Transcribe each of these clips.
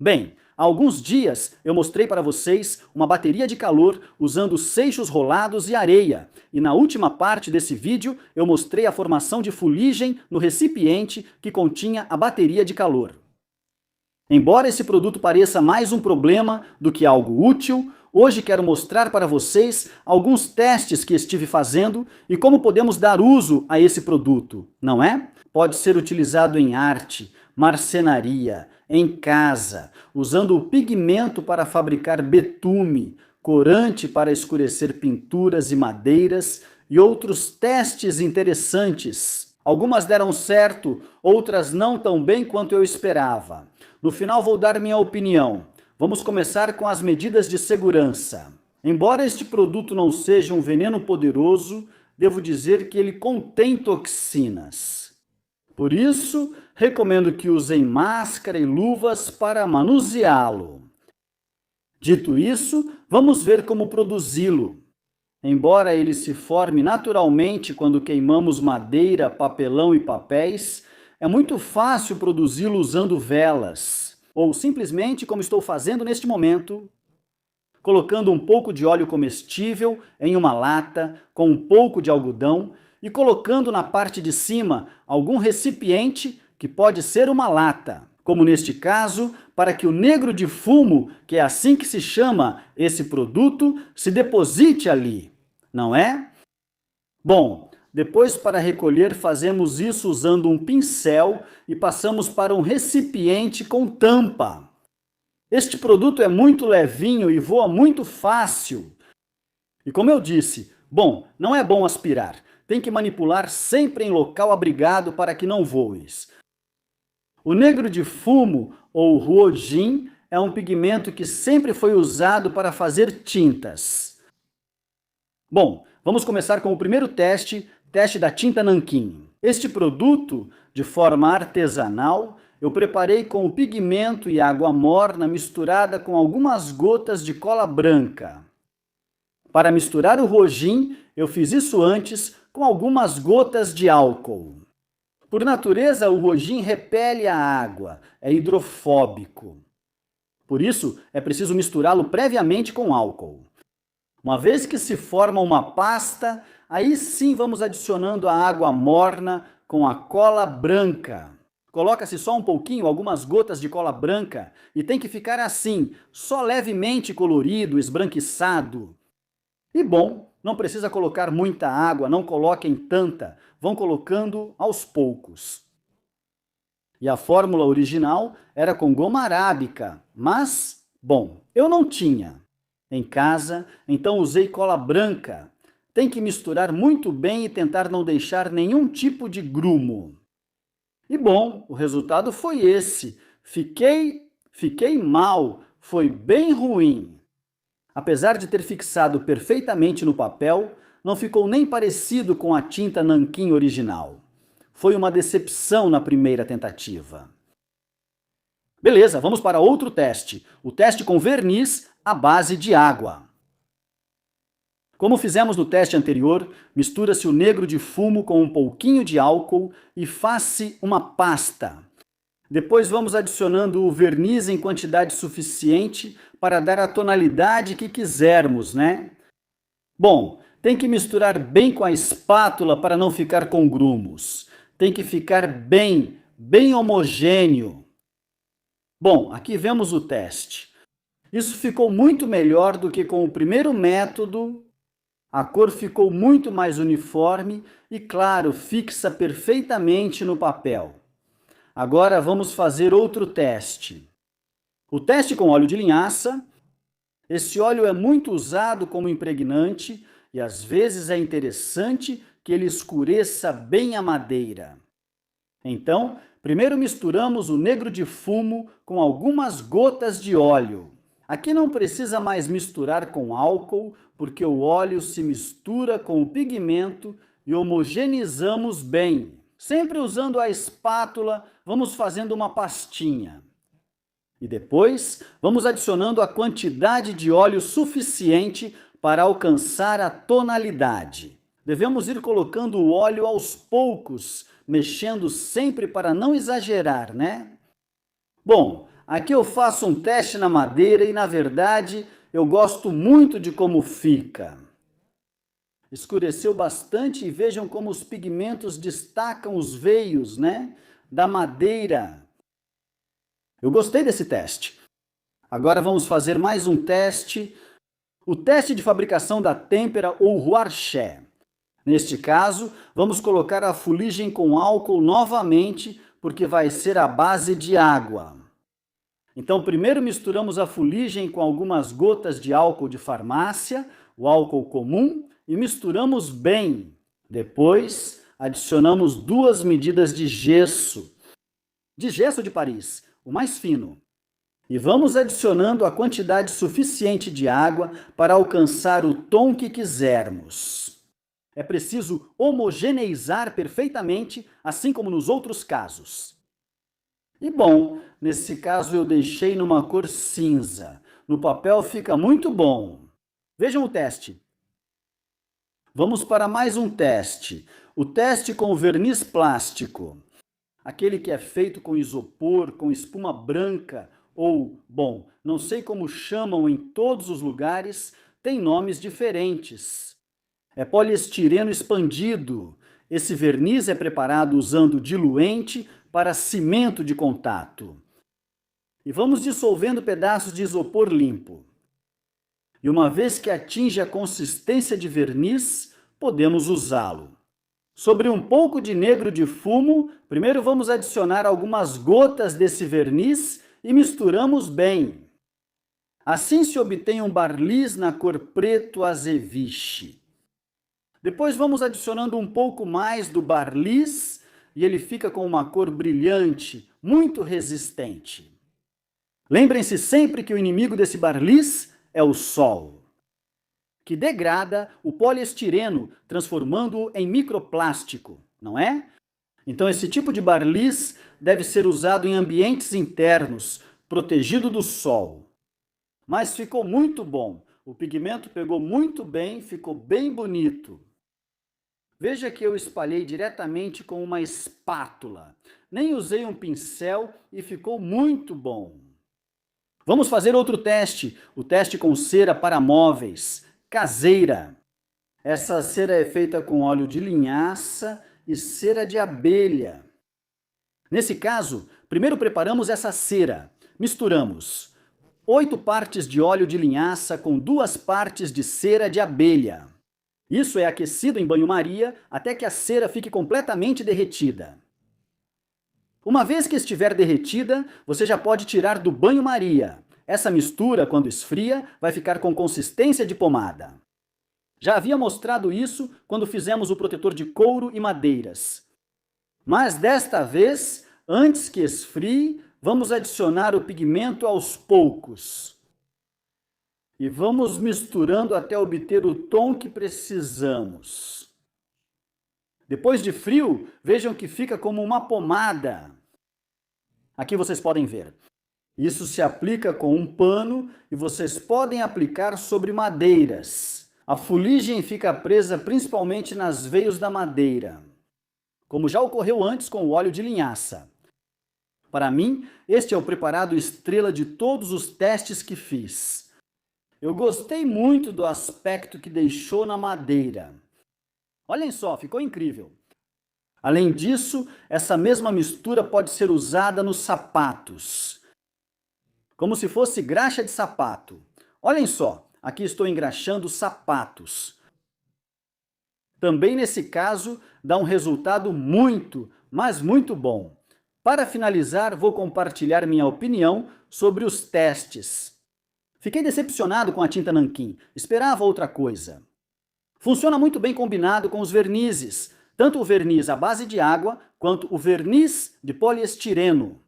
Bem, há alguns dias eu mostrei para vocês uma bateria de calor usando seixos rolados e areia. E na última parte desse vídeo eu mostrei a formação de fuligem no recipiente que continha a bateria de calor. Embora esse produto pareça mais um problema do que algo útil, hoje quero mostrar para vocês alguns testes que estive fazendo e como podemos dar uso a esse produto, não é? Pode ser utilizado em arte, marcenaria, em casa, usando o pigmento para fabricar betume, corante para escurecer pinturas e madeiras e outros testes interessantes. Algumas deram certo, outras não tão bem quanto eu esperava. No final vou dar minha opinião. Vamos começar com as medidas de segurança. Embora este produto não seja um veneno poderoso, devo dizer que ele contém toxinas. Por isso, recomendo que usem máscara e luvas para manuseá-lo. Dito isso, vamos ver como produzi-lo. Embora ele se forme naturalmente quando queimamos madeira, papelão e papéis, é muito fácil produzi-lo usando velas, ou simplesmente como estou fazendo neste momento, colocando um pouco de óleo comestível em uma lata com um pouco de algodão e colocando na parte de cima algum recipiente que pode ser uma lata, como neste caso, para que o negro de fumo, que é assim que se chama esse produto, se deposite ali, não é? Bom, depois para recolher fazemos isso usando um pincel e passamos para um recipiente com tampa. Este produto é muito levinho e voa muito fácil. E como eu disse, não é bom aspirar. Tem que manipular sempre em local abrigado para que não voes. O negro de fumo, ou ruojin, é um pigmento que sempre foi usado para fazer tintas. Vamos começar com o primeiro teste da tinta nanquim. Este produto, de forma artesanal, eu preparei com o pigmento e água morna misturada com algumas gotas de cola branca. Para misturar o ruojin, eu fiz isso antes com algumas gotas de álcool. Por natureza, o ruojin repele a água, é hidrofóbico. Por isso, é preciso misturá-lo previamente com álcool. Uma vez que se forma uma pasta, aí sim vamos adicionando a água morna com a cola branca. Coloca-se só um pouquinho, algumas gotas de cola branca, e tem que ficar assim, só levemente colorido, esbranquiçado. E não precisa colocar muita água, não coloquem tanta, vão colocando aos poucos. E a fórmula original era com goma arábica, mas, eu não tinha em casa, então usei cola branca. Tem que misturar muito bem e tentar não deixar nenhum tipo de grumo. E o resultado foi esse. Fiquei mal, foi bem ruim. Apesar de ter fixado perfeitamente no papel, não ficou nem parecido com a tinta nanquim original. Foi uma decepção na primeira tentativa. Beleza, vamos para outro teste. O teste com verniz à base de água. Como fizemos no teste anterior, mistura-se o negro de fumo com um pouquinho de álcool e faz-se uma pasta. Depois vamos adicionando o verniz em quantidade suficiente para dar a tonalidade que quisermos, né? Tem que misturar bem com a espátula para não ficar com grumos. Tem que ficar bem homogêneo. Aqui vemos o teste. Isso ficou muito melhor do que com o primeiro método. A cor ficou muito mais uniforme e, claro, fixa perfeitamente no papel. Agora vamos fazer outro teste. O teste com óleo de linhaça. Esse óleo é muito usado como impregnante e às vezes é interessante que ele escureça bem a madeira. Então, primeiro misturamos o negro de fumo com algumas gotas de óleo. Aqui não precisa mais misturar com álcool, porque o óleo se mistura com o pigmento e homogeneizamos bem. Sempre usando a espátula, vamos fazendo uma pastinha. E depois, vamos adicionando a quantidade de óleo suficiente para alcançar a tonalidade. Devemos ir colocando o óleo aos poucos, mexendo sempre para não exagerar, né? aqui eu faço um teste na madeira e, na verdade, eu gosto muito de como fica. Escureceu bastante e vejam como os pigmentos destacam os veios, né, da madeira. Eu gostei desse teste. Agora vamos fazer mais um teste, o teste de fabricação da têmpera ou ruarché. Neste caso, vamos colocar a fuligem com álcool novamente, porque vai ser à base de água. Então, primeiro misturamos a fuligem com algumas gotas de álcool de farmácia, o álcool comum, e misturamos bem. Depois, adicionamos 2 medidas de gesso de Paris, o mais fino. E vamos adicionando a quantidade suficiente de água para alcançar o tom que quisermos. É preciso homogeneizar perfeitamente, assim como nos outros casos. E bom, nesse caso eu deixei numa cor cinza. No papel fica muito bom. Vejam o teste. Vamos para mais um teste. O teste com o verniz plástico. Aquele que é feito com isopor, com espuma branca ou, bom, não sei como chamam em todos os lugares, tem nomes diferentes. É poliestireno expandido. Esse verniz é preparado usando diluente para cimento de contato. E vamos dissolvendo pedaços de isopor limpo. E uma vez que atinge a consistência de verniz, podemos usá-lo. Sobre um pouco de negro de fumo, primeiro vamos adicionar algumas gotas desse verniz e misturamos bem. Assim se obtém um barniz na cor preto azeviche. Depois vamos adicionando um pouco mais do barniz e ele fica com uma cor brilhante, muito resistente. Lembrem-se sempre que o inimigo desse barniz é o sol, que degrada o poliestireno, transformando-o em microplástico, não é? Então esse tipo de barniz deve ser usado em ambientes internos, protegido do sol. Mas ficou muito bom, o pigmento pegou muito bem, ficou bem bonito. Veja que eu espalhei diretamente com uma espátula, nem usei um pincel e ficou muito bom. Vamos fazer outro teste, o teste com cera para móveis, caseira. Essa cera é feita com óleo de linhaça e cera de abelha. Nesse caso, primeiro preparamos essa cera. Misturamos 8 partes de óleo de linhaça com 2 partes de cera de abelha. Isso é aquecido em banho-maria até que a cera fique completamente derretida. Uma vez que estiver derretida, você já pode tirar do banho-maria. Essa mistura, quando esfria, vai ficar com consistência de pomada. Já havia mostrado isso quando fizemos o protetor de couro e madeiras. Mas desta vez, antes que esfrie, vamos adicionar o pigmento aos poucos. E vamos misturando até obter o tom que precisamos. Depois de frio, vejam que fica como uma pomada. Aqui vocês podem ver. Isso se aplica com um pano e vocês podem aplicar sobre madeiras. A fuligem fica presa principalmente nas veios da madeira, como já ocorreu antes com o óleo de linhaça. Para mim, este é o preparado estrela de todos os testes que fiz. Eu gostei muito do aspecto que deixou na madeira. Olhem só, ficou incrível. Além disso, essa mesma mistura pode ser usada nos sapatos, como se fosse graxa de sapato. Olhem só, aqui estou engraxando sapatos. Também nesse caso, dá um resultado muito, mas muito bom. Para finalizar, vou compartilhar minha opinião sobre os testes. Fiquei decepcionado com a tinta nanquim, esperava outra coisa. Funciona muito bem combinado com os vernizes, tanto o verniz à base de água, quanto o verniz de poliestireno.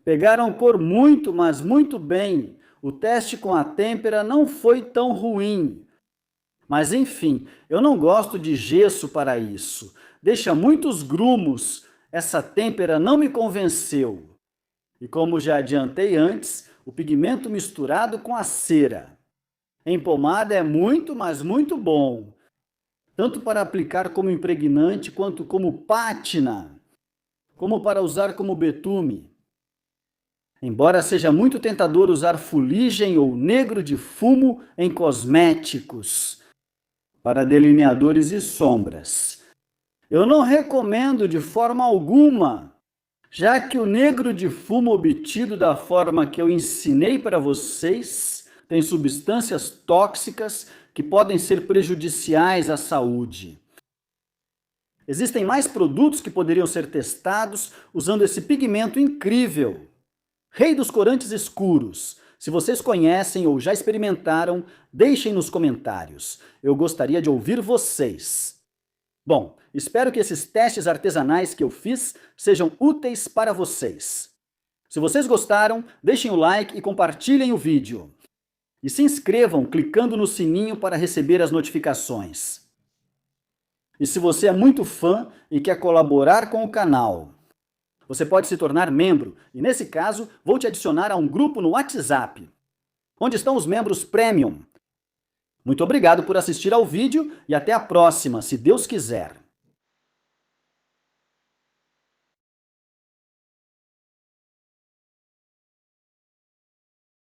Pegaram cor muito, mas muito bem. O teste com a têmpera não foi tão ruim. Mas enfim, eu não gosto de gesso para isso. Deixa muitos grumos. Essa têmpera não me convenceu. E como já adiantei antes, o pigmento misturado com a cera. Em pomada é muito, mas muito bom. Tanto para aplicar como impregnante, quanto como pátina. Como para usar como betume. Embora seja muito tentador usar fuligem ou negro de fumo em cosméticos, para delineadores e sombras, eu não recomendo de forma alguma, já que o negro de fumo obtido da forma que eu ensinei para vocês tem substâncias tóxicas que podem ser prejudiciais à saúde. Existem mais produtos que poderiam ser testados usando esse pigmento incrível. Rei dos corantes escuros. Se vocês conhecem ou já experimentaram, deixem nos comentários. Eu gostaria de ouvir vocês. Bom, espero que esses testes artesanais que eu fiz sejam úteis para vocês. Se vocês gostaram, deixem o like e compartilhem o vídeo. E se inscrevam clicando no sininho para receber as notificações. E se você é muito fã e quer colaborar com o canal, você pode se tornar membro, e nesse caso, vou te adicionar a um grupo no WhatsApp, onde estão os membros Premium. Muito obrigado por assistir ao vídeo e até a próxima, se Deus quiser.